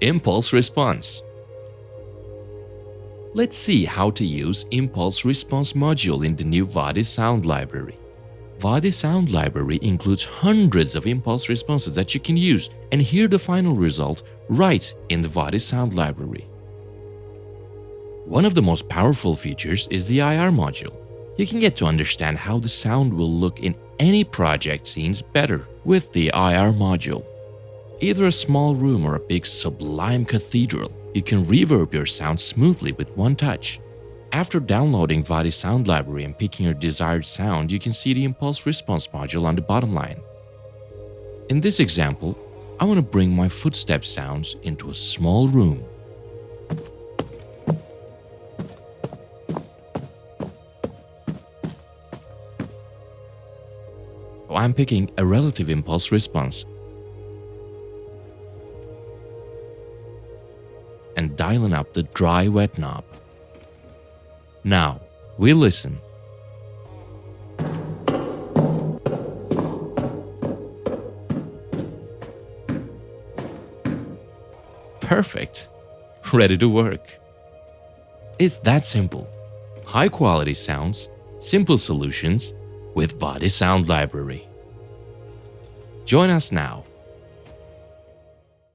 Impulse response. Let's see how to use Impulse Response module in the new Vadi Sound Library. Vadi Sound Library includes hundreds of impulse responses that you can use and hear the final result right in the Vadi Sound Library. One of the most powerful features is the IR module. You can get to understand how the sound will look in any project scenes better with the IR module. Either a small room or a big sublime cathedral, you can reverb your sound smoothly with one touch. After downloading Vadi Sound Library and picking your desired sound, you can see the Impulse Response module on the bottom line. In this example, I want to bring my footstep sounds into a small room. So I'm picking a relative impulse response and dialing up the dry-wet knob. Now, we listen. Perfect. Ready to work. It's that simple. High-quality sounds, simple solutions with Vadi Sound Library. Join us now